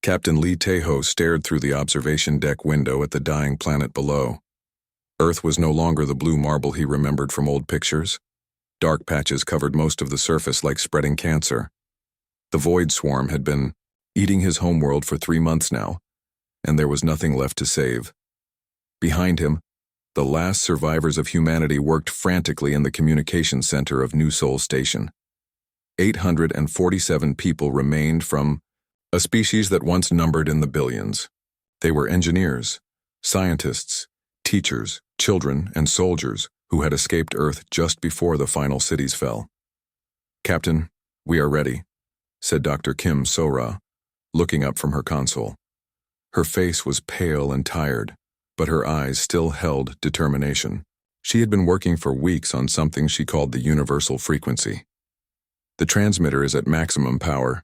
Captain Lee Taeho stared through the observation deck window at the dying planet below. Earth was no longer the blue marble he remembered from old pictures. Dark patches covered most of the surface like spreading cancer. The void swarm had been eating his homeworld for 3 months now, and there was nothing left to save. Behind him, the last survivors of humanity worked frantically in the communications center of New Seoul Station. 847 people remained from a species that once numbered in the billions. They were engineers, scientists, teachers, children, and soldiers who had escaped Earth just before the final cities fell. "Captain, we are ready," said Dr. Kim So-ra, looking up from her console. Her face was pale and tired, but her eyes still held determination. She had been working for weeks on something she called the universal frequency. "The transmitter is at maximum power.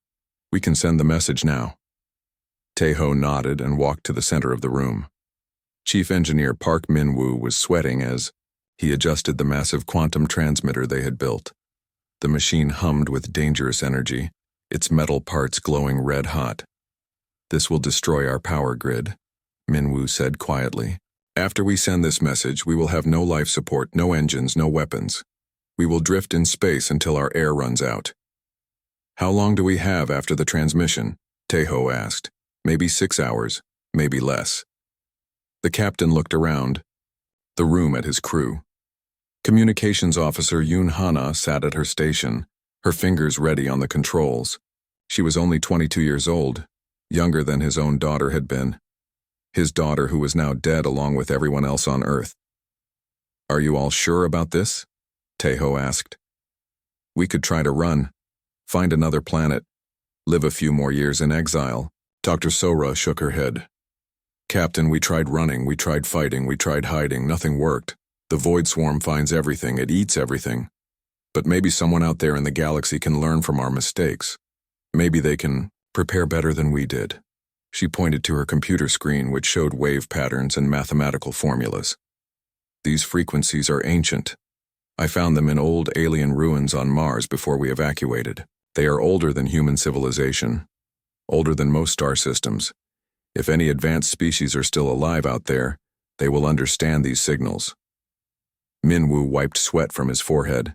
We can send the message now." Taeho nodded and walked to the center of the room. Chief Engineer Park Min-woo was sweating as he adjusted the massive quantum transmitter they had built. The machine hummed with dangerous energy, its metal parts glowing red hot. "This will destroy our power grid," Min-woo said quietly. "After we send this message, we will have no life support, no engines, no weapons. We will drift in space until our air runs out." "How long do we have after the transmission?" Taeho asked. "Maybe 6 hours, maybe less." The captain looked around the room at his crew. Communications officer Yoon Hana sat at her station, her fingers ready on the controls. She was only 22 years old, younger than his own daughter had been. His daughter who was now dead along with everyone else on Earth. "Are you all sure about this?" Taeho asked. "We could try to run, find another planet, live a few more years in exile." Dr. So-ra shook her head. "Captain, we tried running, we tried fighting, we tried hiding, nothing worked. The void swarm finds everything, it eats everything. But maybe someone out there in the galaxy can learn from our mistakes. Maybe they can prepare better than we did." She pointed to her computer screen, which showed wave patterns and mathematical formulas. "These frequencies are ancient. I found them in old alien ruins on Mars before we evacuated. They are older than human civilization, older than most star systems. If any advanced species are still alive out there, they will understand these signals." Min-woo wiped sweat from his forehead.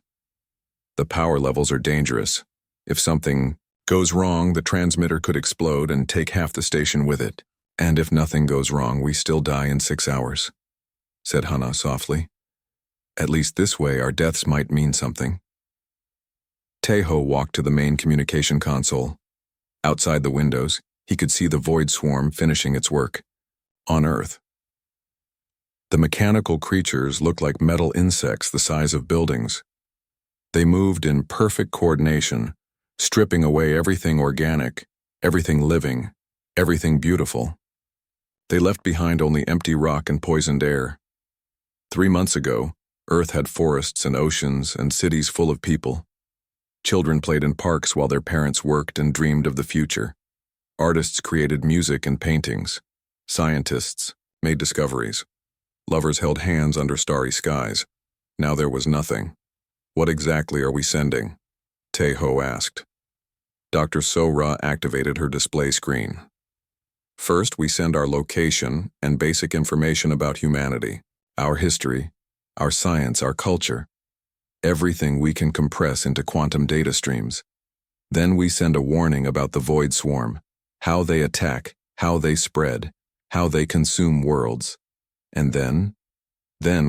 "The power levels are dangerous. If something goes wrong, the transmitter could explode and take half the station with it. And if nothing goes wrong, we still die in 6 hours," said Hana softly. "At least this way our deaths might mean something." Taeho walked to the main communication console. Outside the windows, he could see the void swarm finishing its work. On Earth, the mechanical creatures looked like metal insects the size of buildings. They moved in perfect coordination, stripping away everything organic, everything living, everything beautiful. They left behind only empty rock and poisoned air. 3 months ago, Earth had forests and oceans and cities full of people. Children played in parks while their parents worked and dreamed of the future. Artists created music and paintings. Scientists made discoveries. Lovers held hands under starry skies. Now there was nothing. "What exactly are we sending?" Taeho asked. Dr. So-ra activated her display screen. "First, we send our location and basic information about humanity, our history, our science, our culture. Everything we can compress into quantum data streams. Then we send a warning about the void swarm, how they attack, how they spread, how they consume worlds. And then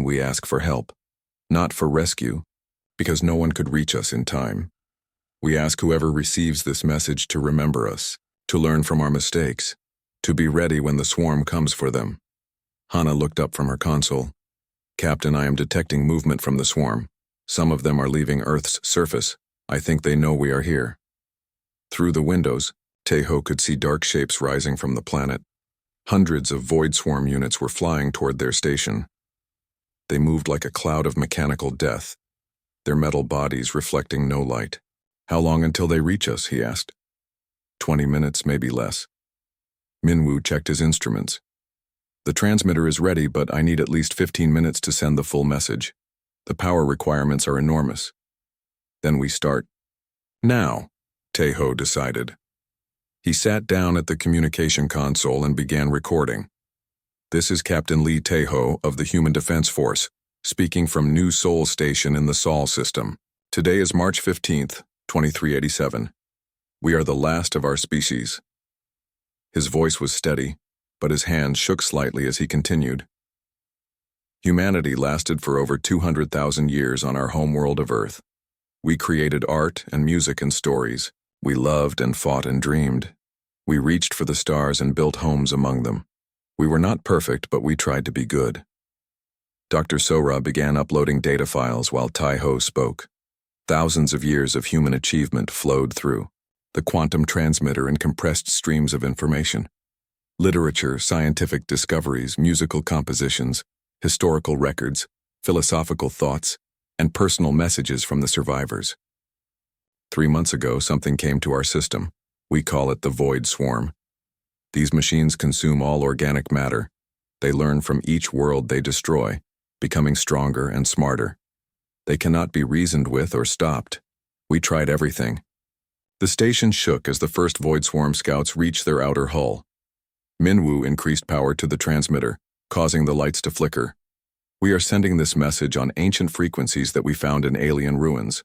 we ask for help, not for rescue, because no one could reach us in time. We ask whoever receives this message to remember us, to learn from our mistakes, to be ready when the swarm comes for them." Hana looked up from her console. "Captain, I am detecting movement from the swarm. Some of them are leaving Earth's surface. I think they know we are here." Through the windows, Taeho could see dark shapes rising from the planet. Hundreds of void swarm units were flying toward their station. They moved like a cloud of mechanical death, their metal bodies reflecting no light. "How long until they reach us?" he asked. 20 minutes, maybe less." Min-woo checked his instruments. "The transmitter is ready, but I need at least 15 minutes to send the full message. The power requirements are enormous." "Then we start now," Taeho decided. He sat down at the communication console and began recording. This is Captain Lee Taeho of the Human Defense Force, speaking from New Seoul Station in the Sol system. Today is March 15th, 2387. We are the last of our species. His voice was steady, but his hands shook slightly as he continued. Humanity lasted for over 200,000 years on our homeworld of Earth. We created art and music and stories. We loved and fought and dreamed. We reached for the stars and built homes among them. We were not perfect, but we tried to be good. Dr. Sora began uploading data files while Taeho spoke. Thousands of years of human achievement flowed through the quantum transmitter in compressed streams of information. Literature, scientific discoveries, musical compositions, historical records, philosophical thoughts, and personal messages from the survivors. 3 months ago, something came to our system. We call it the Void Swarm. These machines consume all organic matter. They learn from each world they destroy, becoming stronger and smarter. They cannot be reasoned with or stopped. We tried everything. The station shook as the first Void Swarm scouts reached their outer hull. Minwoo increased power to the transmitter, causing the lights to flicker. We are sending this message on ancient frequencies that we found in alien ruins.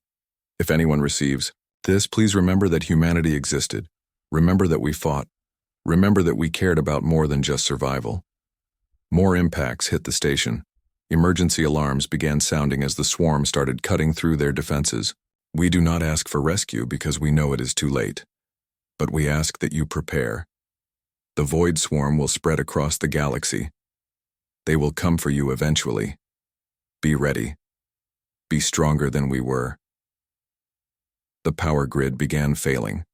If anyone receives this, please remember that humanity existed. Remember that we fought. Remember that we cared about more than just survival. More impacts hit the station. Emergency alarms began sounding as the swarm started cutting through their defenses. We do not ask for rescue because we know it is too late. But we ask that you prepare. The Void Swarm will spread across the galaxy. They will come for you eventually. Be ready. Be stronger than we were. The power grid began failing.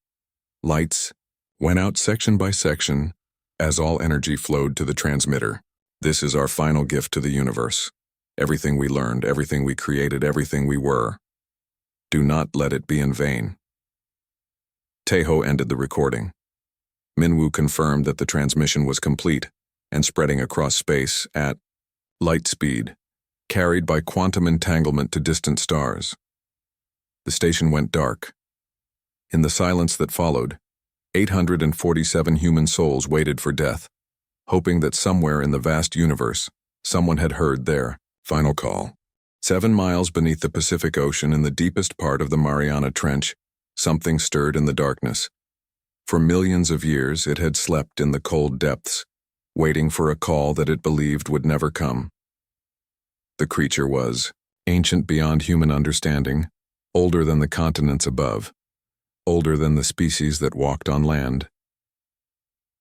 Lights went out section by section as all energy flowed to the transmitter. This is our final gift to the universe. Everything we learned, everything we created, everything we were. Do not let it be in vain. Taeho ended the recording. Minwoo confirmed that the transmission was complete and spreading across space at light speed, carried by quantum entanglement to distant stars. The station went dark. In the silence that followed, 847 human souls waited for death, hoping that somewhere in the vast universe, someone had heard their final call. 7 miles beneath the Pacific Ocean in the deepest part of the Mariana Trench, something stirred in the darkness. For millions of years, it had slept in the cold depths, waiting for a call that it believed would never come. The creature was ancient beyond human understanding, older than the continents above, older than the species that walked on land.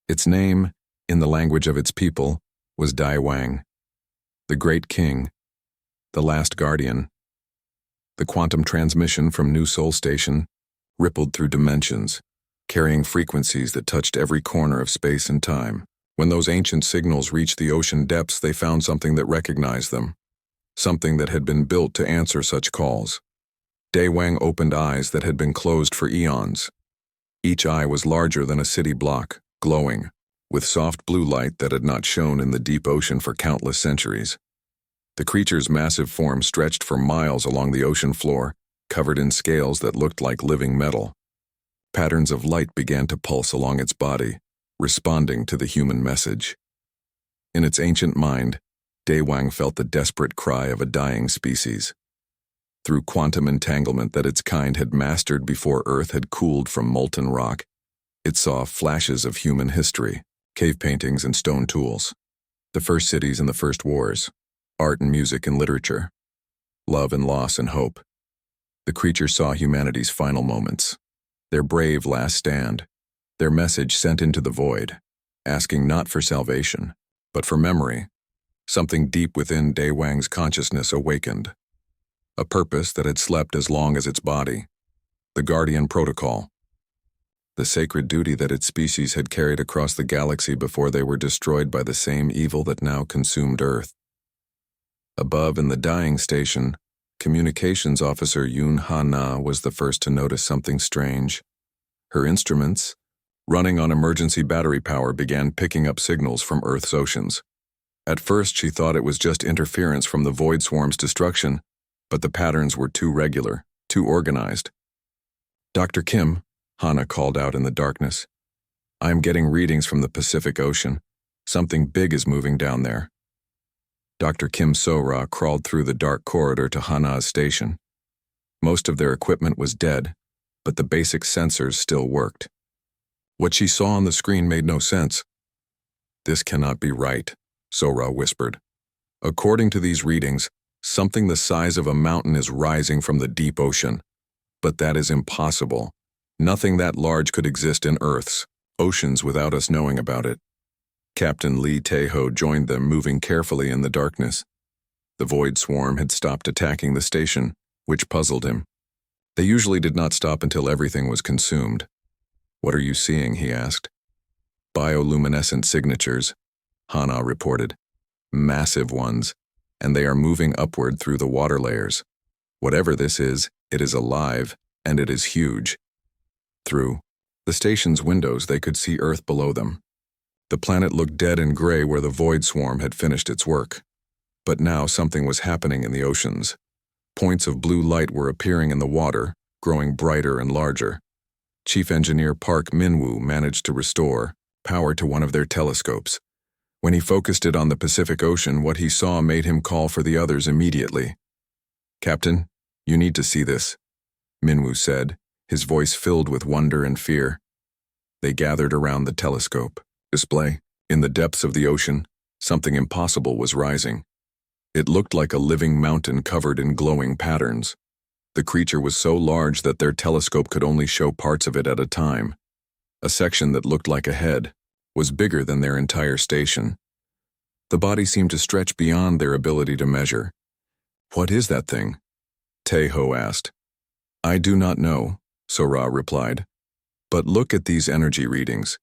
Its name, in the language of its people, was Dai Wang, the Great King, the Last Guardian. The quantum transmission from New Seoul Station rippled through dimensions, carrying frequencies that touched every corner of space and time. When those ancient signals reached the ocean depths, they found something that recognized them, something that had been built to answer such calls. Dai Wang opened eyes that had been closed for eons. Each eye was larger than a city block, glowing, with soft blue light that had not shone in the deep ocean for countless centuries. The creature's massive form stretched for miles along the ocean floor, covered in scales that looked like living metal. Patterns of light began to pulse along its body, responding to the human message. In its ancient mind, Dai Wang felt the desperate cry of a dying species. Through quantum entanglement that its kind had mastered before Earth had cooled from molten rock, it saw flashes of human history, cave paintings and stone tools, the first cities and the first wars, art and music and literature, love and loss and hope. The creature saw humanity's final moments, their brave last stand, their message sent into the void, asking not for salvation, but for memory. Something deep within Dai Wang's consciousness awakened. A purpose that had slept as long as its body. The Guardian Protocol. The sacred duty that its species had carried across the galaxy before they were destroyed by the same evil that now consumed Earth. Above in the dying station, Communications Officer Yoon Ha-na was the first to notice something strange. Her instruments, running on emergency battery power, began picking up signals from Earth's oceans. At first, she thought it was just interference from the Void Swarm's destruction, but the patterns were too regular, too organized. "Dr. Kim," Hana called out in the darkness. I am getting readings from the Pacific Ocean. Something big is moving down there. Dr. Kim So-ra crawled through the dark corridor to Hana's station. Most of their equipment was dead, but the basic sensors still worked. What she saw on the screen made no sense. This cannot be right, So-ra whispered. According to these readings, something the size of a mountain is rising from the deep ocean. But that is impossible. Nothing that large could exist in Earth's oceans without us knowing about it. Captain Lee Tae-ho joined them, moving carefully in the darkness. The void swarm had stopped attacking the station, which puzzled him. They usually did not stop until everything was consumed. What are you seeing? He asked. Bioluminescent signatures, Hana reported. Massive ones, and they are moving upward through the water layers. Whatever this is, it is alive, and it is huge. Through the station's windows, they could see Earth below them. The planet looked dead and gray where the void swarm had finished its work. But now something was happening in the oceans. Points of blue light were appearing in the water, growing brighter and larger. Chief Engineer Park Min-woo managed to restore power to one of their telescopes. When he focused it on the Pacific Ocean, what he saw made him call for the others immediately. "Captain, you need to see this," Min-woo said, his voice filled with wonder and fear. They gathered around the telescope display. In the depths of the ocean, something impossible was rising. It looked like a living mountain covered in glowing patterns. The creature was so large that their telescope could only show parts of it at a time. A section that looked like a head was bigger than their entire station. The body seemed to stretch beyond their ability to measure. "What is that thing?" Tae-ho asked. "I do not know," So-ra replied. "But look at these energy readings.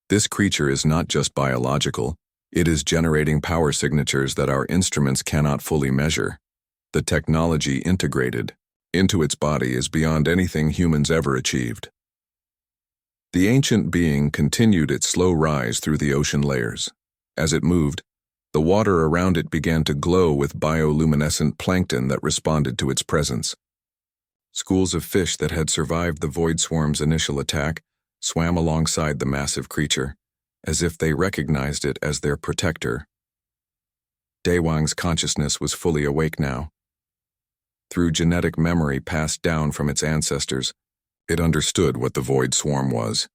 This creature is not just biological, it is generating power signatures that our instruments cannot fully measure. The technology integrated into its body is beyond anything humans ever achieved." The ancient being continued its slow rise through the ocean layers. As it moved, the water around it began to glow with bioluminescent plankton that responded to its presence. Schools of fish that had survived the void swarm's initial attack swam alongside the massive creature, as if they recognized it as their protector. Daewang's consciousness was fully awake now. Through genetic memory passed down from its ancestors, it understood what the void swarm was.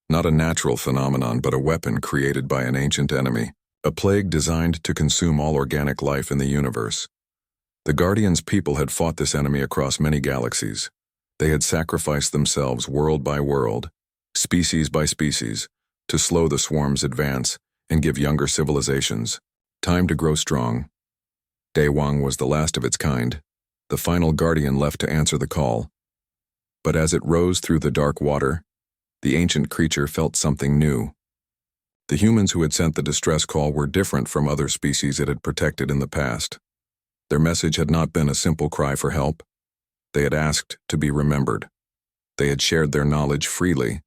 Not a natural phenomenon, but a weapon created by an ancient enemy, a plague designed to consume all organic life in the universe. The Guardians' people had fought this enemy across many galaxies. They had sacrificed themselves world by world, species by species, to slow the swarm's advance and give younger civilizations time to grow strong. Daewang was the last of its kind, the final guardian left to answer the call. But as it rose through the dark water, the ancient creature felt something new. The humans who had sent the distress call were different from other species it had protected in the past. Their message had not been a simple cry for help. They had asked to be remembered. They had shared their knowledge freely,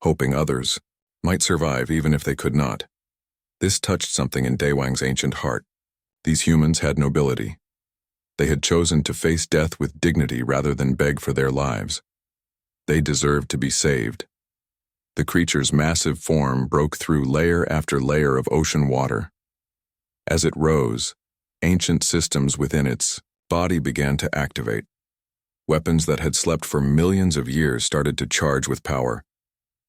hoping others might survive even if they could not. This touched something in Daewang's ancient heart. These humans had nobility. They had chosen to face death with dignity rather than beg for their lives. They deserved to be saved. The creature's massive form broke through layer after layer of ocean water. As it rose, ancient systems within its body began to activate. Weapons that had slept for millions of years started to charge with power.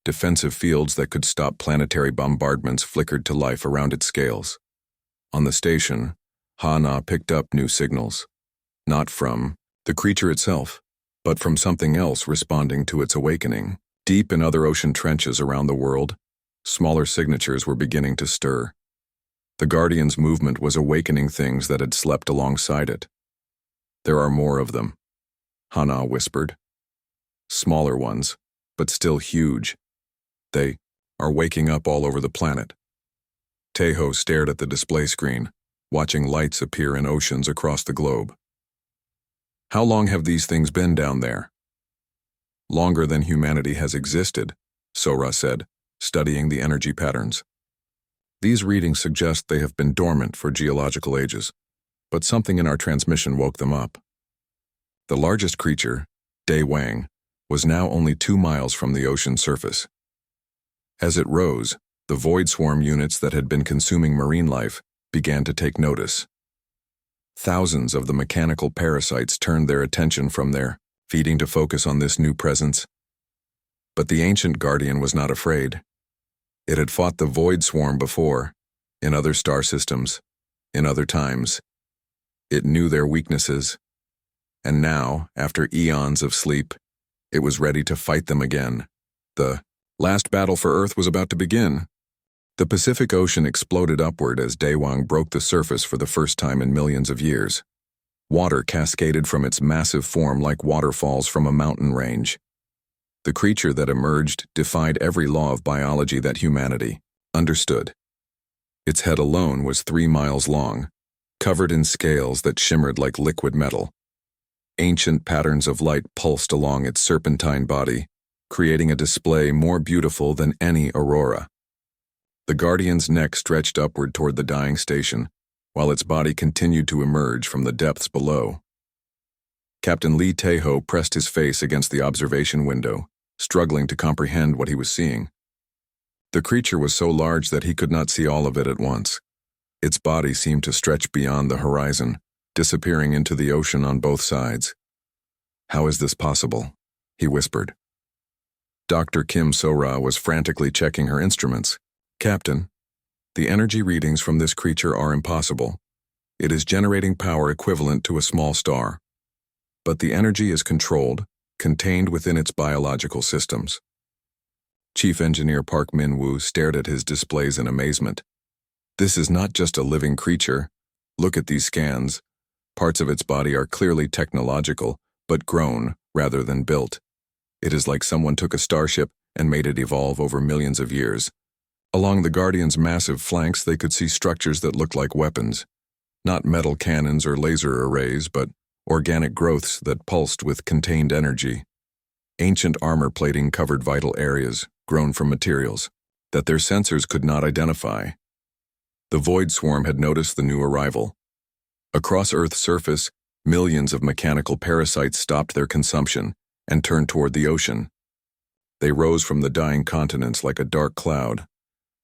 Defensive fields that could stop planetary bombardments flickered to life around its scales. On the station, Hana picked up new signals. Not from the creature itself, but from something else responding to its awakening. Deep in other ocean trenches around the world, smaller signatures were beginning to stir. The Guardian's movement was awakening things that had slept alongside it. "There are more of them," Hana whispered. "Smaller ones, but still huge. They are waking up all over the planet." Tae-ho stared at the display screen, watching lights appear in oceans across the globe. "How long have these things been down there?" "Longer than humanity has existed," So-ra said, studying the energy patterns. "These readings suggest they have been dormant for geological ages, but something in our transmission woke them up." The largest creature, Daewang, was now only 2 miles from the ocean surface. As it rose, the void swarm units that had been consuming marine life began to take notice. Thousands of the mechanical parasites turned their attention from their feeding to focus on this new presence. But the ancient guardian was not afraid. It had fought the void swarm before, in other star systems, in other times. It knew their weaknesses, and now, after eons of sleep, it was ready to fight them again. The last battle for Earth was about to begin. The Pacific Ocean exploded upward as Daewang broke the surface for the first time in millions of years. Water cascaded from its massive form like waterfalls from a mountain range. The creature that emerged defied every law of biology that humanity understood. Its head alone was 3 miles long, covered in scales that shimmered like liquid metal. Ancient patterns of light pulsed along its serpentine body, creating a display more beautiful than any aurora. The guardian's neck stretched upward toward the dying station, while its body continued to emerge from the depths below. Captain Lee Taeho pressed his face against the observation window, struggling to comprehend what he was seeing. The creature was so large that he could not see all of it at once. Its body seemed to stretch beyond the horizon, disappearing into the ocean on both sides. "How is this possible?" he whispered. Dr. Kim So-ra was frantically checking her instruments. "Captain, the energy readings from this creature are impossible. It is generating power equivalent to a small star. But the energy is controlled, contained within its biological systems." Chief Engineer Park Min-woo stared at his displays in amazement. "This is not just a living creature. Look at these scans. Parts of its body are clearly technological, but grown rather than built. It is like someone took a starship and made it evolve over millions of years." Along the Guardian's massive flanks, they could see structures that looked like weapons. Not metal cannons or laser arrays, but organic growths that pulsed with contained energy. Ancient armor plating covered vital areas, grown from materials that their sensors could not identify. The void swarm had noticed the new arrival. Across Earth's surface, millions of mechanical parasites stopped their consumption and turned toward the ocean. They rose from the dying continents like a dark cloud,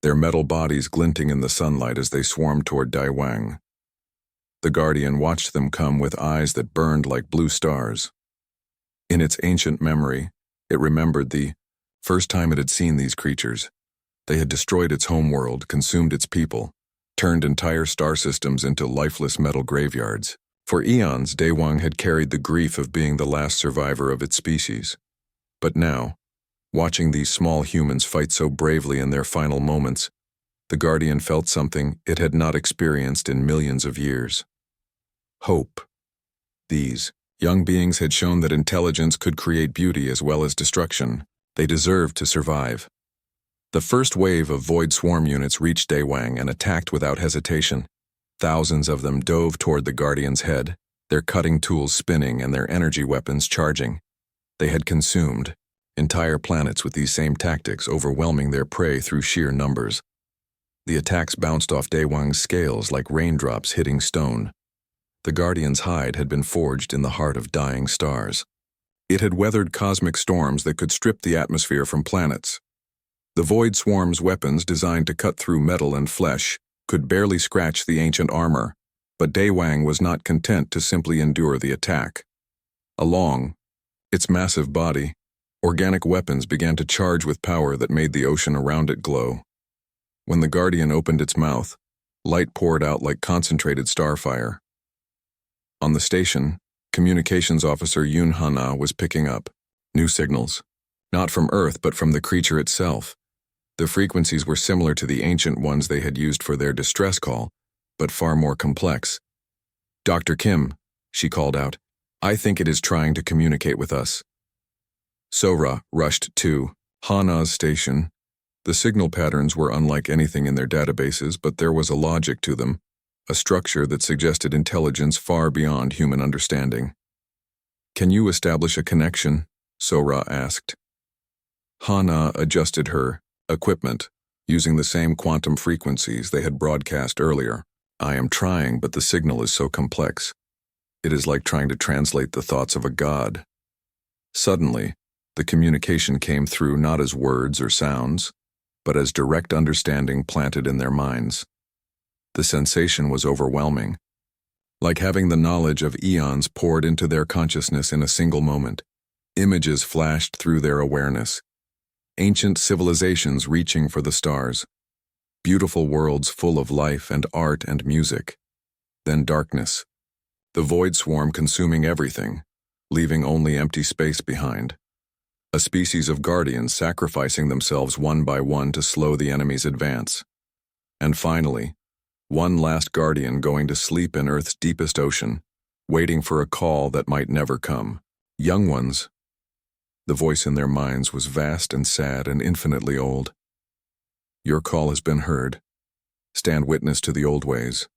their metal bodies glinting in the sunlight as they swarmed toward Daewang. The Guardian watched them come with eyes that burned like blue stars. In its ancient memory, it remembered the first time it had seen these creatures. They had destroyed its homeworld, consumed its people, turned entire star systems into lifeless metal graveyards. For eons, Daewang had carried the grief of being the last survivor of its species. But now, watching these small humans fight so bravely in their final moments, the Guardian felt something it had not experienced in millions of years. Hope. These young beings had shown that intelligence could create beauty as well as destruction. They deserved to survive. The first wave of void swarm units reached Daewang and attacked without hesitation. Thousands of them dove toward the Guardian's head, their cutting tools spinning and their energy weapons charging. They had consumed entire planets with these same tactics, overwhelming their prey through sheer numbers. The attacks bounced off Daewang's scales like raindrops hitting stone. The Guardian's hide had been forged in the heart of dying stars. It had weathered cosmic storms that could strip the atmosphere from planets. The void swarm's weapons, designed to cut through metal and flesh, could barely scratch the ancient armor, but Daewang was not content to simply endure the attack. Along its massive body, organic weapons began to charge with power that made the ocean around it glow. When the Guardian opened its mouth, light poured out like concentrated starfire. On the station, Communications Officer Yoon Hana was picking up new signals, not from Earth but from the creature itself. The frequencies were similar to the ancient ones they had used for their distress call, but far more complex. "Dr. Kim," she called out, "I think it is trying to communicate with us." So-ra rushed to Hana's station. The signal patterns were unlike anything in their databases, but there was a logic to them, a structure that suggested intelligence far beyond human understanding. "Can you establish a connection?" So-ra asked. Hana adjusted her equipment, using the same quantum frequencies they had broadcast earlier. "I am trying, but the signal is so complex. It is like trying to translate the thoughts of a god." Suddenly, the communication came through not as words or sounds, but as direct understanding planted in their minds. The sensation was overwhelming, like having the knowledge of eons poured into their consciousness in a single moment. Images flashed through their awareness. Ancient civilizations reaching for the stars. Beautiful worlds full of life and art and music. Then darkness. The void swarm consuming everything, leaving only empty space behind. A species of guardians sacrificing themselves one by one to slow the enemy's advance. And finally, one last guardian going to sleep in Earth's deepest ocean, waiting for a call that might never come. Young ones. The voice in their minds was vast and sad and infinitely old. Your call has been heard. Stand witness to the old ways.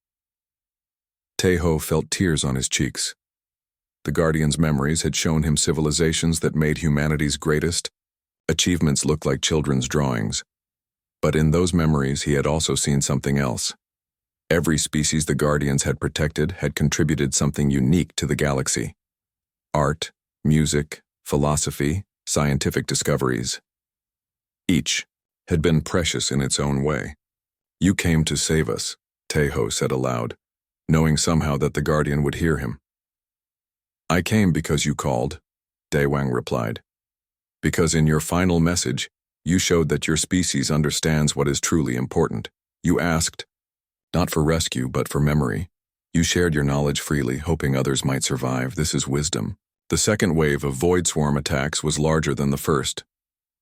Tejo felt tears on his cheeks. The guardian's memories had shown him civilizations that made humanity's greatest achievements look like children's drawings. But in those memories he had also seen something else. Every species the Guardians had protected had contributed something unique to the galaxy. Art, music, philosophy, scientific discoveries. Each had been precious in its own way. You came to save us, Tejo said aloud, knowing somehow that the Guardian would hear him. I came because you called, Daewang replied. Because in your final message, you showed that your species understands what is truly important. You asked, not for rescue, but for memory. You shared your knowledge freely, hoping others might survive. This is wisdom. The second wave of void swarm attacks was larger than the first.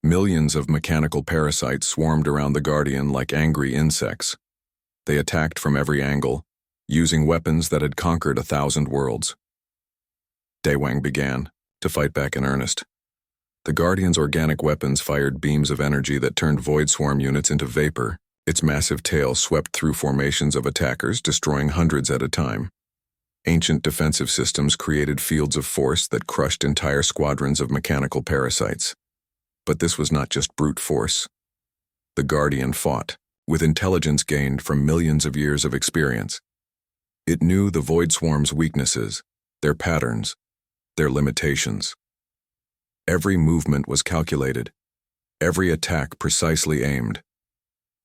Millions of mechanical parasites swarmed around the Guardian like angry insects. They attacked from every angle, using weapons that had conquered 1,000 worlds. Daewang began to fight back in earnest. The Guardian's organic weapons fired beams of energy that turned void swarm units into vapor. Its massive tail swept through formations of attackers, destroying hundreds at a time. Ancient defensive systems created fields of force that crushed entire squadrons of mechanical parasites. But this was not just brute force. The Guardian fought, with intelligence gained from millions of years of experience. It knew the void swarm's weaknesses, their patterns, their limitations. Every movement was calculated, every attack precisely aimed.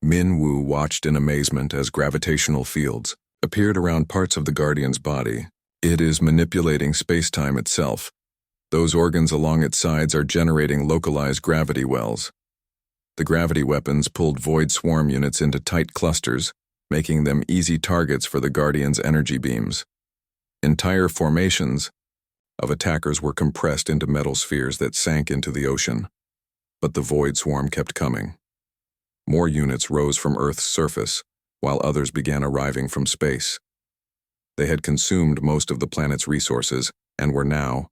Min Wu watched in amazement as gravitational fields appeared around parts of the Guardian's body. It is manipulating space-time itself. Those organs along its sides are generating localized gravity wells. The gravity weapons pulled void swarm units into tight clusters, making them easy targets for the Guardian's energy beams. Entire formations of attackers were compressed into metal spheres that sank into the ocean. But the void swarm kept coming. More units rose from Earth's surface, while others began arriving from space. They had consumed most of the planet's resources and were now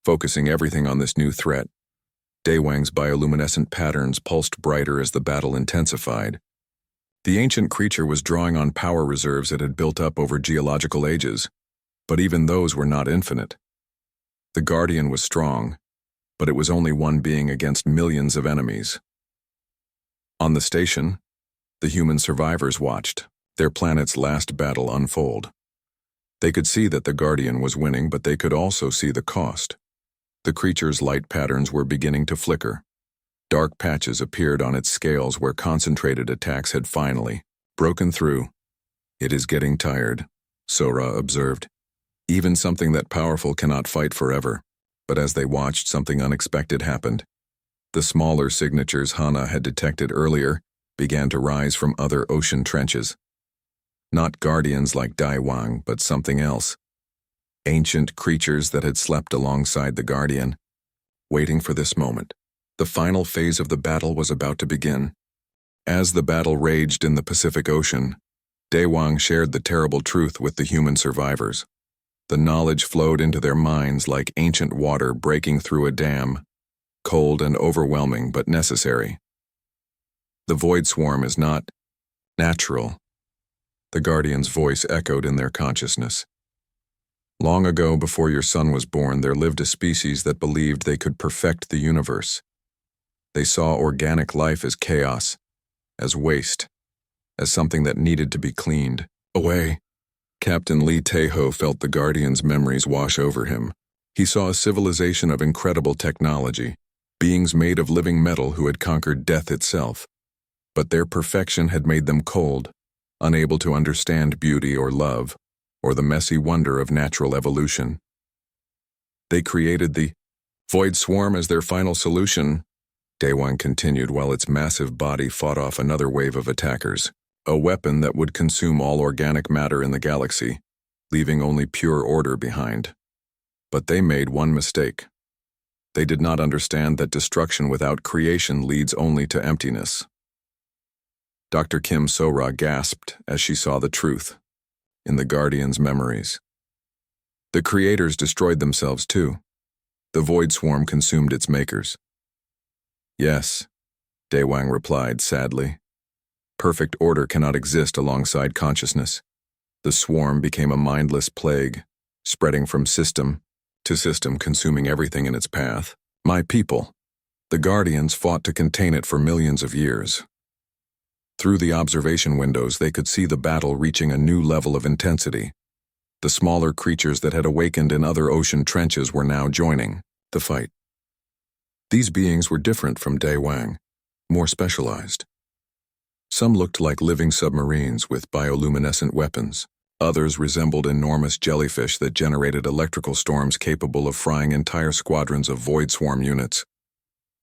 focusing everything on this new threat. Daewang's bioluminescent patterns pulsed brighter as the battle intensified. The ancient creature was drawing on power reserves it had built up over geological ages, but even those were not infinite. The Guardian was strong, but it was only one being against millions of enemies. On the station, the human survivors watched their planet's last battle unfold. They could see that the Guardian was winning, but they could also see the cost. The creature's light patterns were beginning to flicker. Dark patches appeared on its scales where concentrated attacks had finally broken through. It is getting tired, Sora observed. Even something that powerful cannot fight forever. But as they watched, something unexpected happened. The smaller signatures Hana had detected earlier began to rise from other ocean trenches. Not guardians like Daewang, but something else. Ancient creatures that had slept alongside the Guardian, waiting for this moment. The final phase of the battle was about to begin. As the battle raged in the Pacific Ocean, Daewang shared the terrible truth with the human survivors. The knowledge flowed into their minds like ancient water breaking through a dam, cold and overwhelming but necessary. The void swarm is not natural. The Guardian's voice echoed in their consciousness. Long ago, before your son was born, there lived a species that believed they could perfect the universe. They saw organic life as chaos, as waste, as something that needed to be cleaned away. Captain Lee Tejo felt the Guardian's memories wash over him. He saw a civilization of incredible technology, beings made of living metal who had conquered death itself. But their perfection had made them cold, unable to understand beauty or love, or the messy wonder of natural evolution. They created the Void Swarm as their final solution, Daewang continued while its massive body fought off another wave of attackers, a weapon that would consume all organic matter in the galaxy, leaving only pure order behind. But they made one mistake. They did not understand that destruction without creation leads only to emptiness. Dr. Kim So-ra gasped as she saw the truth in the Guardians' memories. The creators destroyed themselves too. The Void Swarm consumed its makers. Yes, Daewang replied sadly. Perfect order cannot exist alongside consciousness. The swarm became a mindless plague, spreading from system to system, consuming everything in its path. My people, the Guardians, fought to contain it for millions of years. Through the observation windows, they could see the battle reaching a new level of intensity. The smaller creatures that had awakened in other ocean trenches were now joining the fight. These beings were different from Daewang, more specialized. Some looked like living submarines with bioluminescent weapons. Others resembled enormous jellyfish that generated electrical storms capable of frying entire squadrons of Void Swarm units.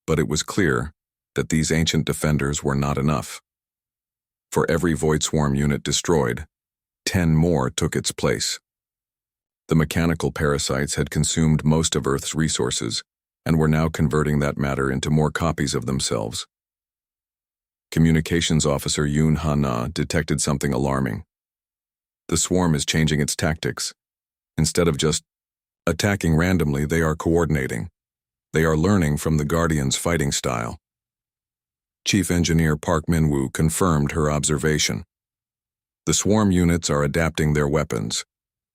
But it was clear that these ancient defenders were not enough. For every Void Swarm unit destroyed, 10 more took its place. The mechanical parasites had consumed most of Earth's resources and were now converting that matter into more copies of themselves. Communications Officer Yoon Ha-na detected something alarming. The swarm is changing its tactics. Instead of just attacking randomly, they are coordinating. They are learning from the Guardians' fighting style. Chief Engineer Park Min-woo confirmed her observation. The swarm units are adapting their weapons.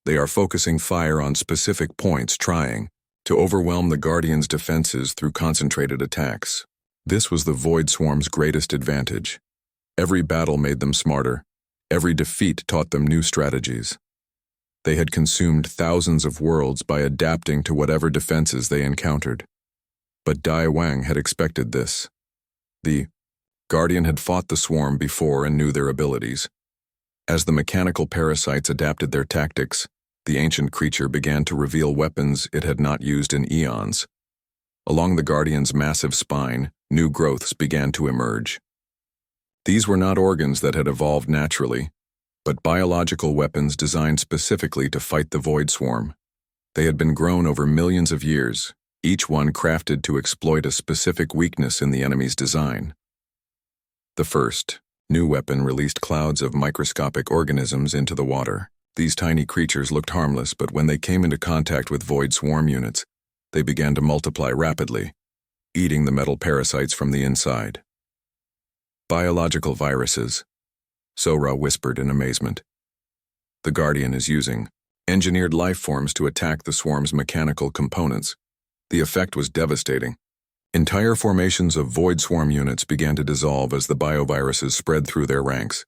They are focusing fire on specific points, trying to overwhelm the Guardians' defenses through concentrated attacks. This was the Void Swarm's greatest advantage. Every battle made them smarter. Every defeat taught them new strategies. They had consumed thousands of worlds by adapting to whatever defenses they encountered. But Daewang had expected this. The Guardian had fought the swarm before and knew their abilities. As the mechanical parasites adapted their tactics, the ancient creature began to reveal weapons it had not used in eons. Along the Guardian's massive spine, new growths began to emerge. These were not organs that had evolved naturally, but biological weapons designed specifically to fight the Void Swarm. They had been grown over millions of years, each one crafted to exploit a specific weakness in the enemy's design. The first new weapon released clouds of microscopic organisms into the water. These tiny creatures looked harmless, but when they came into contact with Void Swarm units, they began to multiply rapidly, eating the metal parasites from the inside. Biological viruses, So-ra whispered in amazement. The Guardian is using engineered life forms to attack the swarm's mechanical components. The effect was devastating. Entire formations of Void Swarm units began to dissolve as the bioviruses spread through their ranks.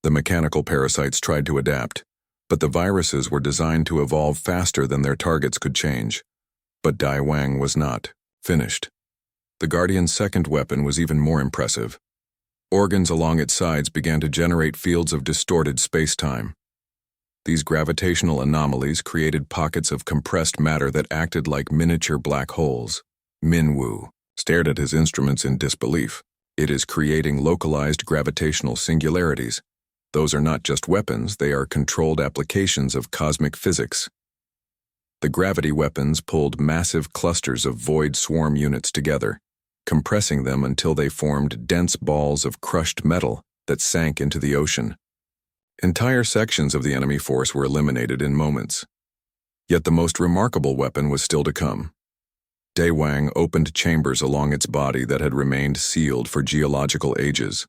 The mechanical parasites tried to adapt, but the viruses were designed to evolve faster than their targets could change. But Daewang was not finished. The Guardian's second weapon was even more impressive. Organs along its sides began to generate fields of distorted space-time. These gravitational anomalies created pockets of compressed matter that acted like miniature black holes. Min-woo stared at his instruments in disbelief. It is creating localized gravitational singularities. Those are not just weapons, they are controlled applications of cosmic physics. The gravity weapons pulled massive clusters of Void Swarm units together, compressing them until they formed dense balls of crushed metal that sank into the ocean. Entire sections of the enemy force were eliminated in moments. Yet the most remarkable weapon was still to come. Daewang opened chambers along its body that had remained sealed for geological ages.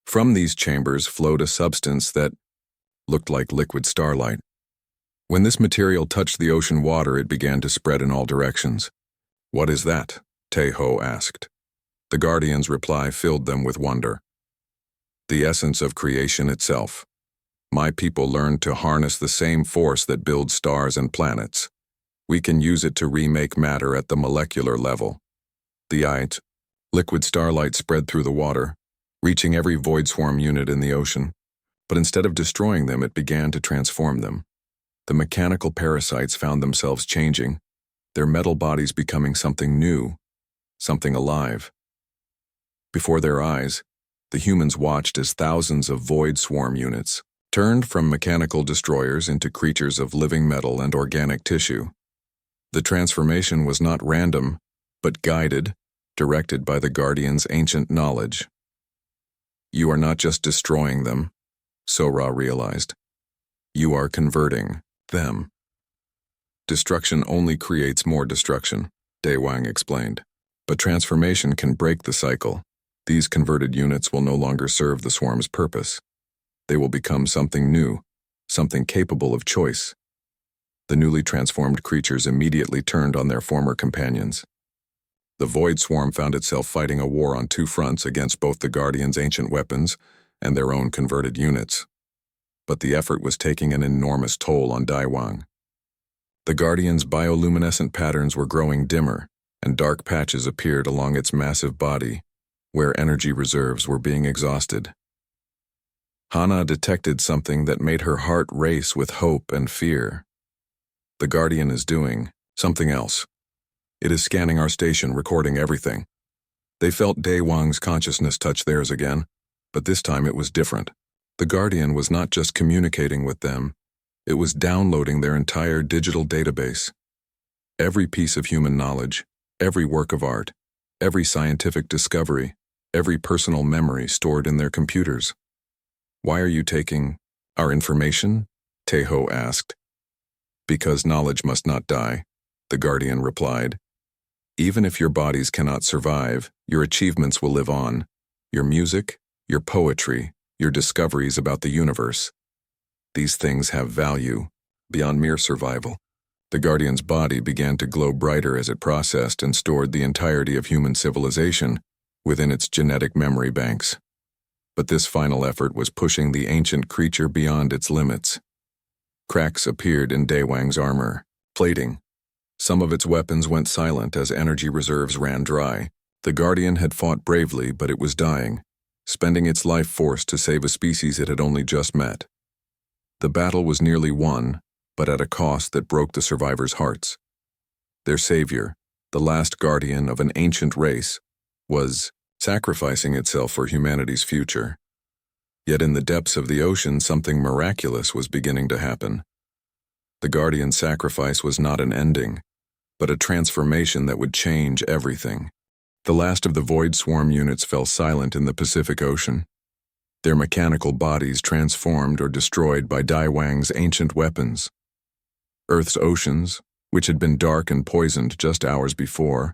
From these chambers flowed a substance that looked like liquid starlight. When this material touched the ocean water, it began to spread in all directions. "What is that?" Tae-ho asked. The Guardian's reply filled them with wonder. "The essence of creation itself. My people learned to harness the same force that builds stars and planets. We can use it to remake matter at the molecular level." The liquid starlight spread through the water, reaching every void swarm unit in the ocean. But instead of destroying them, it began to transform them. The mechanical parasites found themselves changing, their metal bodies becoming something new, something alive. Before their eyes, the humans watched as thousands of void swarm units turned from mechanical destroyers into creatures of living metal and organic tissue. The transformation was not random, but guided, directed by the Guardian's ancient knowledge. You are not just destroying them, Sora realized. You are converting them. Destruction only creates more destruction, Daewang explained. But transformation can break the cycle. These converted units will no longer serve the swarm's purpose. They will become something new, something capable of choice. The newly transformed creatures immediately turned on their former companions. The Void Swarm found itself fighting a war on two fronts against both the Guardians' ancient weapons and their own converted units. But the effort was taking an enormous toll on Daewang. The Guardian's bioluminescent patterns were growing dimmer, and dark patches appeared along its massive body, where energy reserves were being exhausted. Hana detected something that made her heart race with hope and fear. The Guardian is doing something else. It is scanning our station, recording everything. They felt Daewang's consciousness touch theirs again, but this time it was different. The Guardian was not just communicating with them, it was downloading their entire digital database. Every piece of human knowledge, every work of art, every scientific discovery, every personal memory stored in their computers. Why are you taking our information? Teho asked. Because knowledge must not die, the Guardian replied. Even if your bodies cannot survive, your achievements will live on. Your music, your poetry, your discoveries about the universe. These things have value, beyond mere survival. The Guardian's body began to glow brighter as it processed and stored the entirety of human civilization within its genetic memory banks. But this final effort was pushing the ancient creature beyond its limits. Cracks appeared in Daewang's armor, plating. Some of its weapons went silent as energy reserves ran dry. The Guardian had fought bravely, but it was dying, spending its life force to save a species it had only just met. The battle was nearly won, but at a cost that broke the survivors' hearts. Their savior, the last guardian of an ancient race, was sacrificing itself for humanity's future. Yet in the depths of the ocean, something miraculous was beginning to happen. The Guardian's sacrifice was not an ending, but a transformation that would change everything. The last of the Void Swarm units fell silent in the Pacific Ocean, their mechanical bodies transformed or destroyed by Daewang's ancient weapons. Earth's oceans, which had been dark and poisoned just hours before,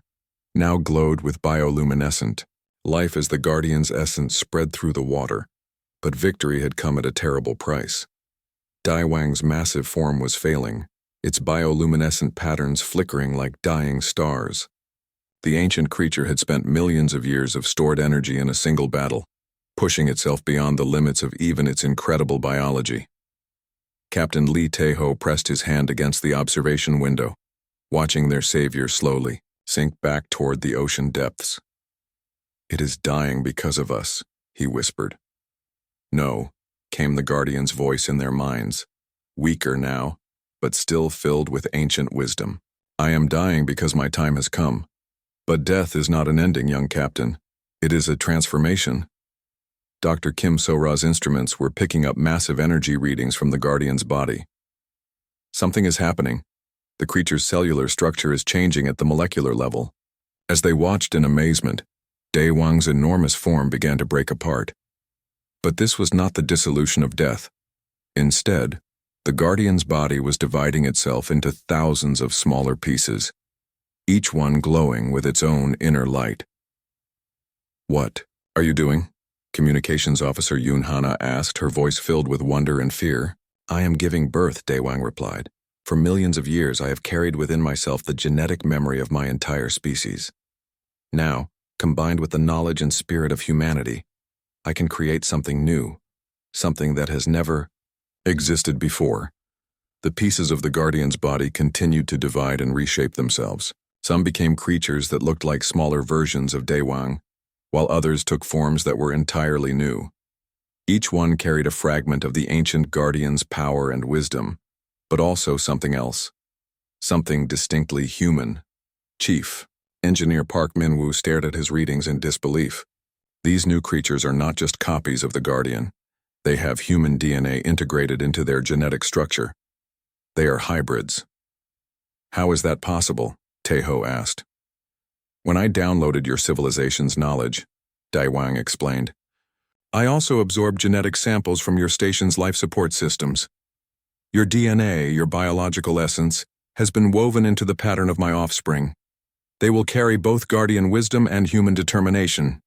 now glowed with bioluminescent life as the Guardian's essence spread through the water. But victory had come at a terrible price. Daewang's massive form was failing, its bioluminescent patterns flickering like dying stars. The ancient creature had spent millions of years of stored energy in a single battle, pushing itself beyond the limits of even its incredible biology. Captain Lee Taeho pressed his hand against the observation window, watching their savior slowly sink back toward the ocean depths. "It is dying because of us," he whispered. "No," came the Guardian's voice in their minds, weaker now, but still filled with ancient wisdom. "I am dying because my time has come. But death is not an ending, young captain. It is a transformation." Dr. Kim So-ra's instruments were picking up massive energy readings from the Guardian's body. Something is happening. The creature's cellular structure is changing at the molecular level. As they watched in amazement, Daewang's enormous form began to break apart. But this was not the dissolution of death. Instead, the Guardian's body was dividing itself into thousands of smaller pieces, each one glowing with its own inner light. "What are you doing?" Communications Officer Yoon Hana asked, her voice filled with wonder and fear. "I am giving birth," Daewang replied. "For millions of years I have carried within myself the genetic memory of my entire species. Now, combined with the knowledge and spirit of humanity, I can create something new, something that has never existed before." The pieces of the Guardian's body continued to divide and reshape themselves. Some became creatures that looked like smaller versions of Daewang. while others took forms that were entirely new. Each one carried a fragment of the ancient guardian's power and wisdom, but also something else. Something distinctly human. Chief, Engineer Park Min-woo stared at his readings in disbelief. These new creatures are not just copies of the Guardian. They have human DNA integrated into their genetic structure. They are hybrids. How is that possible? Taeho asked. When I downloaded your civilization's knowledge, Daiwang explained, I also absorbed genetic samples from your station's life support systems. Your DNA, your biological essence, has been woven into the pattern of my offspring. They will carry both Guardian wisdom and human determination.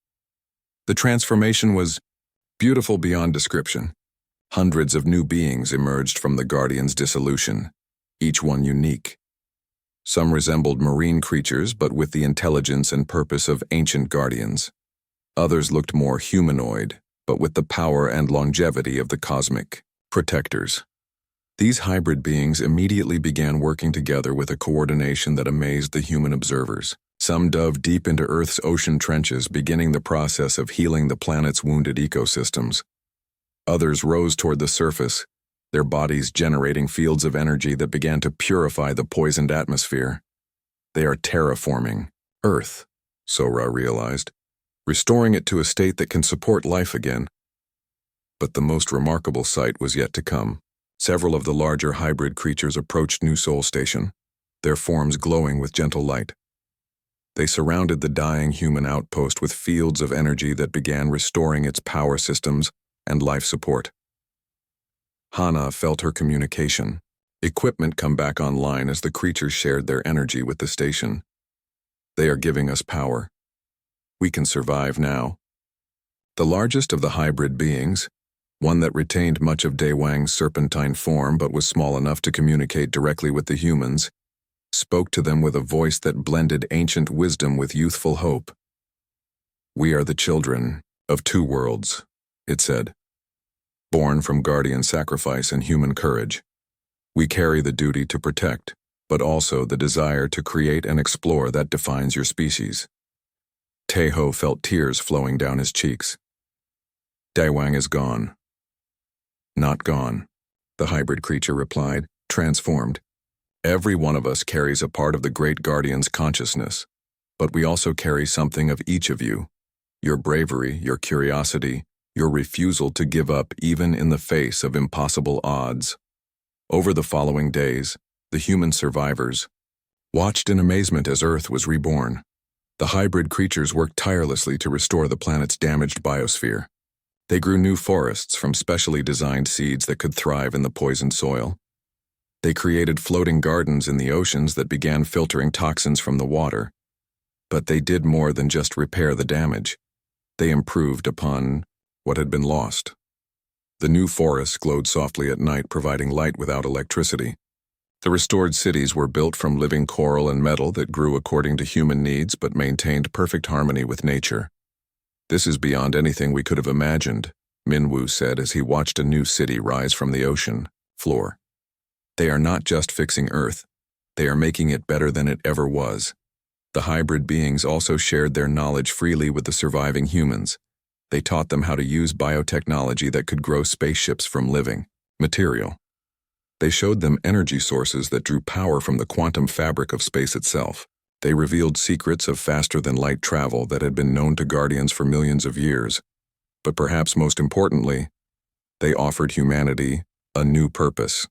The transformation was beautiful beyond description. Hundreds of new beings emerged from the Guardian's dissolution, each one unique. Some resembled marine creatures, but with the intelligence and purpose of ancient guardians. Others looked more humanoid, but with the power and longevity of the cosmic protectors. These hybrid beings immediately began working together with a coordination that amazed the human observers. Some dove deep into Earth's ocean trenches, beginning the process of healing the planet's wounded ecosystems. Others rose toward the surface, their bodies generating fields of energy that began to purify the poisoned atmosphere. They are terraforming Earth, Sora realized, restoring it to a state that can support life again. But the most remarkable sight was yet to come. Several of the larger hybrid creatures approached New Sol Station, their forms glowing with gentle light. They surrounded the dying human outpost with fields of energy that began restoring its power systems and life support. Hana felt her communication. Equipment come back online as the creatures shared their energy with the station. They are giving us power. We can survive now. The largest of the hybrid beings, one that retained much of Daewang's serpentine form but was small enough to communicate directly with the humans, spoke to them with a voice that blended ancient wisdom with youthful hope. We are the children of two worlds, it said. Born from guardian sacrifice and human courage. We carry the duty to protect, but also the desire to create and explore that defines your species. Taeho felt tears flowing down his cheeks. Daewang is gone. Not gone, the hybrid creature replied, transformed. Every one of us carries a part of the Great Guardian's consciousness, but we also carry something of each of you. Your bravery, your curiosity, your refusal to give up even in the face of impossible odds. Over the following days, the human survivors watched in amazement as Earth was reborn. The hybrid creatures worked tirelessly to restore the planet's damaged biosphere. They grew new forests from specially designed seeds that could thrive in the poisoned soil. They created floating gardens in the oceans that began filtering toxins from the water. But they did more than just repair the damage. They improved upon what had been lost. The new forests glowed softly at night, providing light without electricity. The restored cities were built from living coral and metal that grew according to human needs but maintained perfect harmony with nature. This is beyond anything we could have imagined, Min-woo said as he watched a new city rise from the ocean floor. They are not just fixing Earth, they are making it better than it ever was. The hybrid beings also shared their knowledge freely with the surviving humans. They taught them how to use biotechnology that could grow spaceships from living material. They showed them energy sources that drew power from the quantum fabric of space itself. They revealed secrets of faster-than-light travel that had been known to Guardians for millions of years. But perhaps most importantly, they offered humanity a new purpose.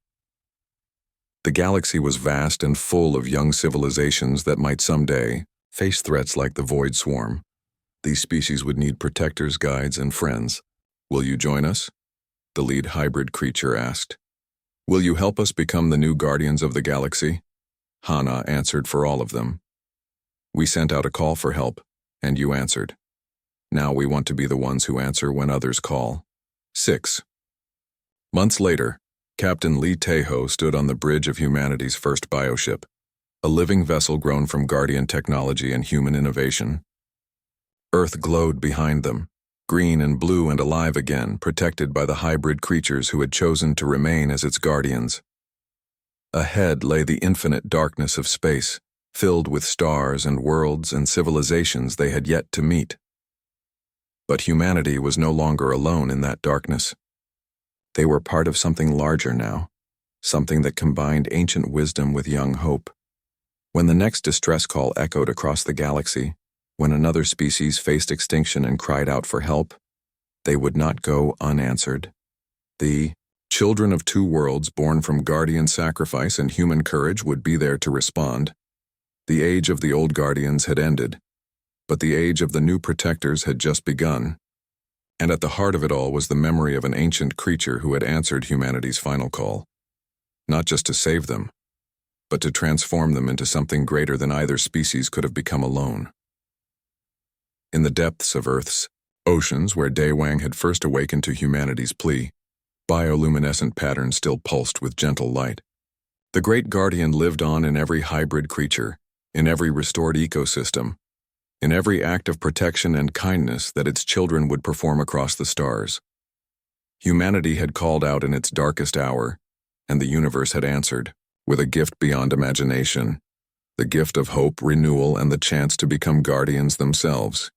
The galaxy was vast and full of young civilizations that might someday face threats like the Void Swarm. These species would need protectors, guides, and friends. Will you join us? The lead hybrid creature asked. Will you help us become the new guardians of the galaxy? Hana answered for all of them. We sent out a call for help, and you answered. Now we want to be the ones who answer when others call. 6. Months later, Captain Lee Taeho stood on the bridge of humanity's first bioship, a living vessel grown from Guardian technology and human innovation. Earth glowed behind them, green and blue and alive again, protected by the hybrid creatures who had chosen to remain as its guardians. Ahead lay the infinite darkness of space, filled with stars and worlds and civilizations they had yet to meet. But humanity was no longer alone in that darkness. They were part of something larger now, something that combined ancient wisdom with young hope. When the next distress call echoed across the galaxy, when another species faced extinction and cried out for help, they would not go unanswered. The children of two worlds born from guardian sacrifice and human courage would be there to respond. The age of the old guardians had ended, but the age of the new protectors had just begun. And at the heart of it all was the memory of an ancient creature who had answered humanity's final call, not just to save them, but to transform them into something greater than either species could have become alone. In the depths of Earth's oceans, where Daewang had first awakened to humanity's plea, bioluminescent patterns still pulsed with gentle light. The great guardian lived on in every hybrid creature, in every restored ecosystem, in every act of protection and kindness that its children would perform across the stars. Humanity had called out in its darkest hour, and the universe had answered, with a gift beyond imagination, the gift of hope, renewal, and the chance to become guardians themselves.